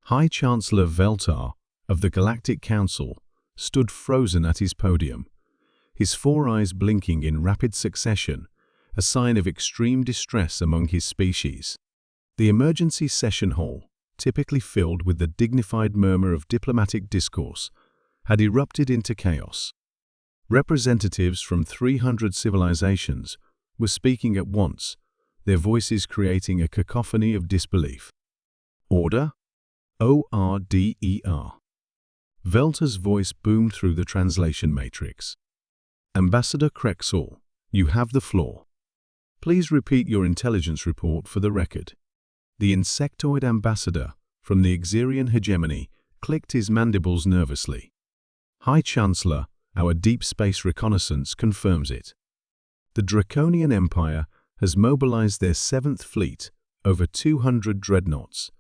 High Chancellor Veltar of the Galactic Council stood frozen at his podium, his four eyes blinking in rapid succession, a sign of extreme distress among his species. The emergency session hall, typically filled with the dignified murmur of diplomatic discourse, had erupted into chaos. Representatives from 300 civilizations were speaking at once, their voices creating a cacophony of disbelief. Order? ORDER. Veltar's voice boomed through the translation matrix. Ambassador Krexall, you have the floor. Please repeat your intelligence report for the record. The insectoid ambassador from the Xerian hegemony clicked his mandibles nervously. High Chancellor, our deep space reconnaissance confirms it. The Draconian Empire has mobilized their 7th fleet, over 200 dreadnoughts,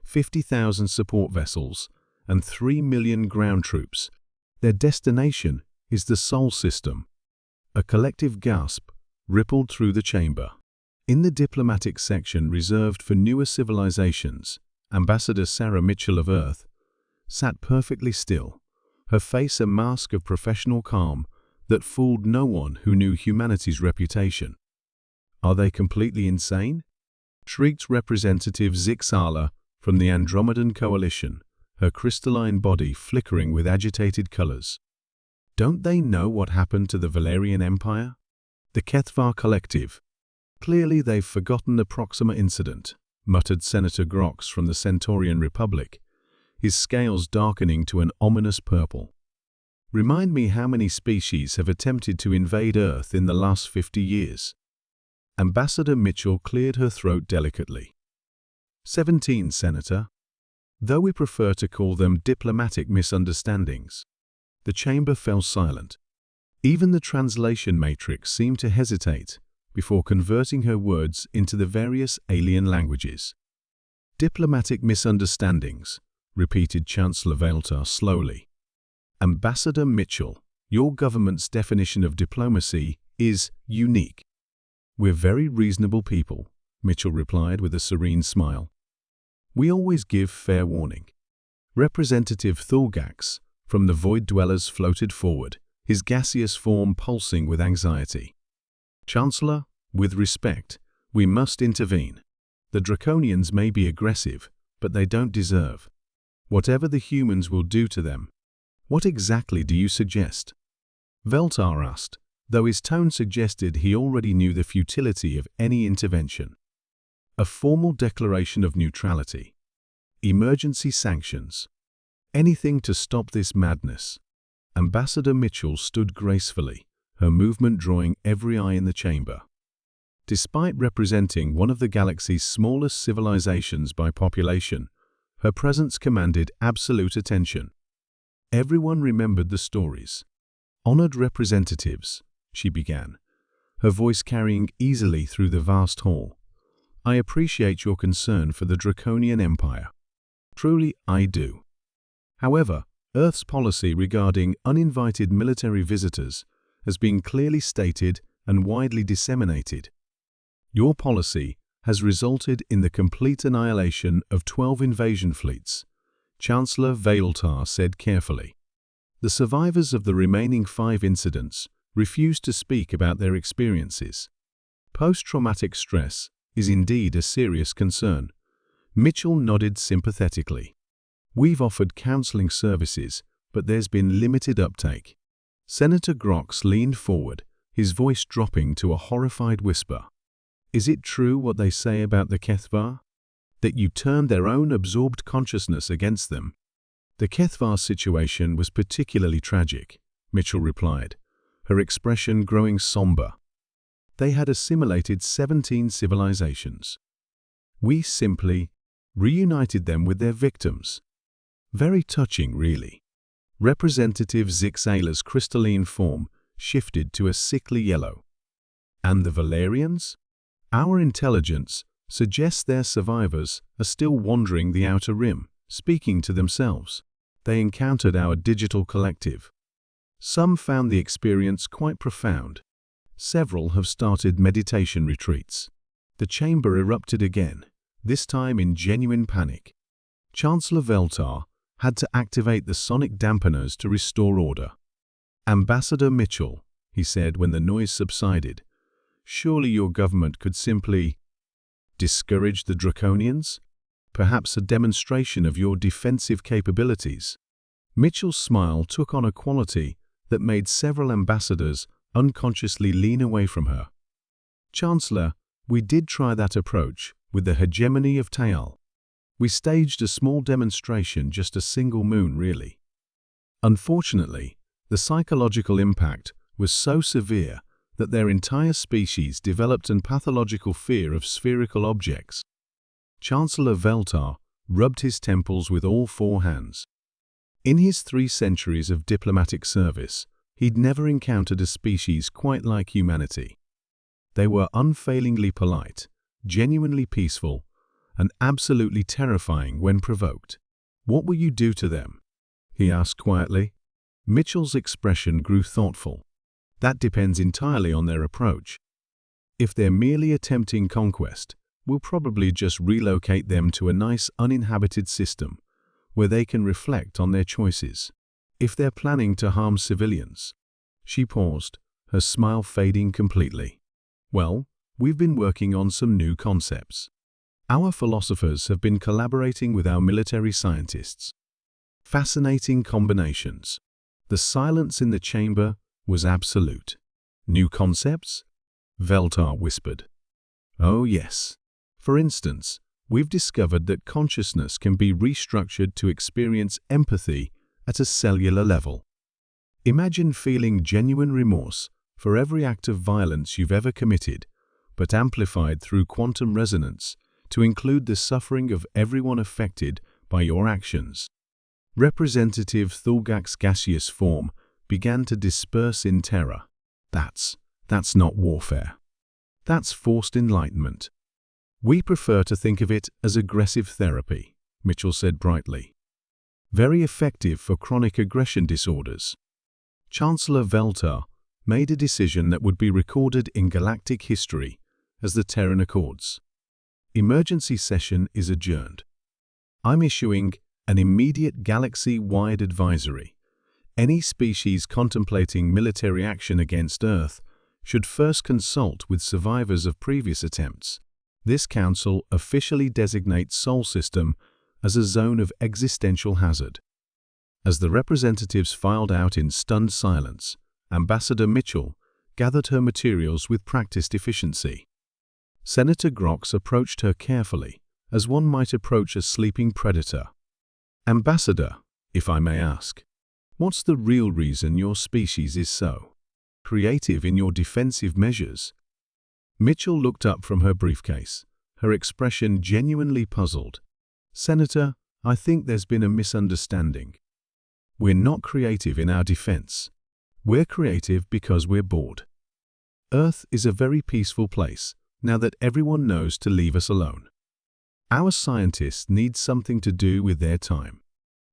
50,000 support vessels, and 3 million ground troops. Their destination is the Sol system. A collective gasp rippled through the chamber. In the diplomatic section reserved for newer civilizations, Ambassador Sarah Mitchell of Earth sat perfectly still, her face a mask of professional calm that fooled no one who knew humanity's reputation. Are they completely insane? Shrieked Representative Zixala from the Andromedan Coalition, her crystalline body flickering with agitated colors. Don't they know what happened to the Valerian Empire? The Kethvar Collective. Clearly they've forgotten the Proxima incident, muttered Senator Grox from the Centaurian Republic, his scales darkening to an ominous purple. Remind me how many species have attempted to invade Earth in the last 50 years. Ambassador Mitchell cleared her throat delicately. 17, Senator. Though we prefer to call them diplomatic misunderstandings. The chamber fell silent. Even the translation matrix seemed to hesitate before converting her words into the various alien languages. Diplomatic misunderstandings, repeated Chancellor Veltar slowly. Ambassador Mitchell, your government's definition of diplomacy is unique. We're very reasonable people, Mitchell replied with a serene smile. We always give fair warning. Representative Thulgax from the Void Dwellers floated forward, his gaseous form pulsing with anxiety. Chancellor, with respect, we must intervene. The Draconians may be aggressive, but they don't deserve. Whatever the humans will do to them. What exactly do you suggest? Veltar asked, though his tone suggested he already knew the futility of any intervention. A formal declaration of neutrality. Emergency sanctions. Anything to stop this madness. Ambassador Mitchell stood gracefully, her movement drawing every eye in the chamber. Despite representing one of the galaxy's smallest civilizations by population, her presence commanded absolute attention. Everyone remembered the stories. Honored representatives, she began, her voice carrying easily through the vast hall. I appreciate your concern for the Draconian Empire. Truly, I do. However, Earth's policy regarding uninvited military visitors has been clearly stated and widely disseminated. Your policy has resulted in the complete annihilation of 12 invasion fleets, Chancellor Veltar said carefully. The survivors of the remaining 5 incidents refused to speak about their experiences. Post-traumatic stress is indeed a serious concern. Mitchell nodded sympathetically. We've offered counseling services, but there's been limited uptake. Senator Grox leaned forward, his voice dropping to a horrified whisper. Is it true what they say about the Kethvar? That you turned their own absorbed consciousness against them? The Kethvar situation was particularly tragic, Mitchell replied, her expression growing somber. They had assimilated 17 civilizations. We simply reunited them with their victims. Very touching, really. Representative Zixala's crystalline form shifted to a sickly yellow. And the Valerians? Our intelligence suggests their survivors are still wandering the outer rim, speaking to themselves. They encountered our digital collective. Some found the experience quite profound. Several have started meditation retreats. The chamber erupted again, this time in genuine panic. Chancellor Veltar had to activate the sonic dampeners to restore order. "Ambassador Mitchell," he said when the noise subsided, "surely your government could simply discourage the Draconians? Perhaps a demonstration of your defensive capabilities." Mitchell's smile took on a quality that made several ambassadors unconsciously lean away from her. "Chancellor, we did try that approach with the hegemony of Taal. We staged a small demonstration, just a single moon really. Unfortunately, the psychological impact was so severe that their entire species developed a pathological fear of spherical objects." Chancellor Veltar rubbed his temples with all four hands. In his 3 centuries of diplomatic service, he'd never encountered a species quite like humanity. They were unfailingly polite, genuinely peaceful, and absolutely terrifying when provoked. "What will you do to them?" he asked quietly. Mitchell's expression grew thoughtful. "That depends entirely on their approach. If they're merely attempting conquest, we'll probably just relocate them to a nice uninhabited system where they can reflect on their choices. If they're planning to harm civilians—" She paused, her smile fading completely. "Well, we've been working on some new concepts. Our philosophers have been collaborating with our military scientists. Fascinating combinations." The silence in the chamber was absolute. "New concepts?" Veltar whispered. "Oh yes. For instance, we've discovered that consciousness can be restructured to experience empathy at a cellular level. Imagine feeling genuine remorse for every act of violence you've ever committed, but amplified through quantum resonance to include the suffering of everyone affected by your actions." Representative Thulgak's gaseous form began to disperse in terror. That's not warfare. That's forced enlightenment. "We prefer to think of it as aggressive therapy," Mitchell said brightly. "Very effective for chronic aggression disorders." Chancellor Veltar made a decision that would be recorded in galactic history as the Terran Accords. "Emergency session is adjourned. I'm issuing an immediate galaxy-wide advisory. Any species contemplating military action against Earth should first consult with survivors of previous attempts. This council officially designates Sol System as a zone of existential hazard." As the representatives filed out in stunned silence, Ambassador Mitchell gathered her materials with practiced efficiency. Senator Grox approached her carefully, as one might approach a sleeping predator. "Ambassador, if I may ask, what's the real reason your species is so creative in your defensive measures?" Mitchell looked up from her briefcase, her expression genuinely puzzled. "Senator, I think there's been a misunderstanding. We're not creative in our defense. We're creative because we're bored. Earth is a very peaceful place now that everyone knows to leave us alone. Our scientists need something to do with their time."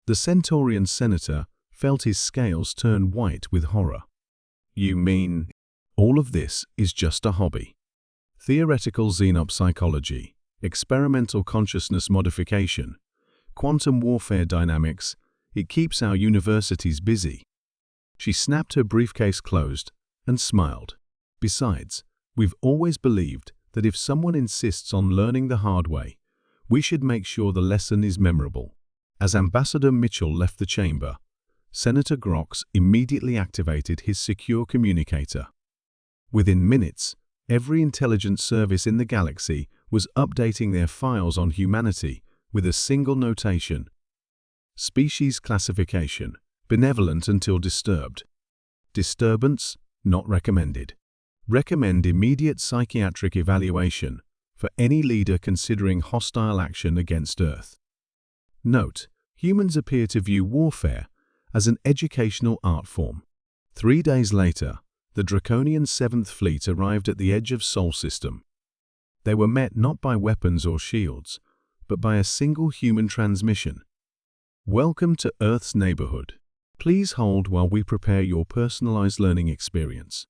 The Centaurian senator felt his scales turn white with horror. "You mean all of this is just a hobby? Theoretical xenopsychology, experimental consciousness modification, quantum warfare dynamics, it keeps our universities busy." She snapped her briefcase closed and smiled. "Besides, we've always believed that if someone insists on learning the hard way, we should make sure the lesson is memorable." As Ambassador Mitchell left the chamber, Senator Grox immediately activated his secure communicator. Within minutes, every intelligence service in the galaxy was updating their files on humanity with a single notation: species classification, benevolent until disturbed. Disturbance, not recommended. Recommend immediate psychiatric evaluation for any leader considering hostile action against Earth. Note: humans appear to view warfare as an educational art form. 3 days later, the Draconian 7th Fleet arrived at the edge of Sol System. They were met not by weapons or shields, but by a single human transmission. "Welcome to Earth's neighborhood. Please hold while we prepare your personalized learning experience."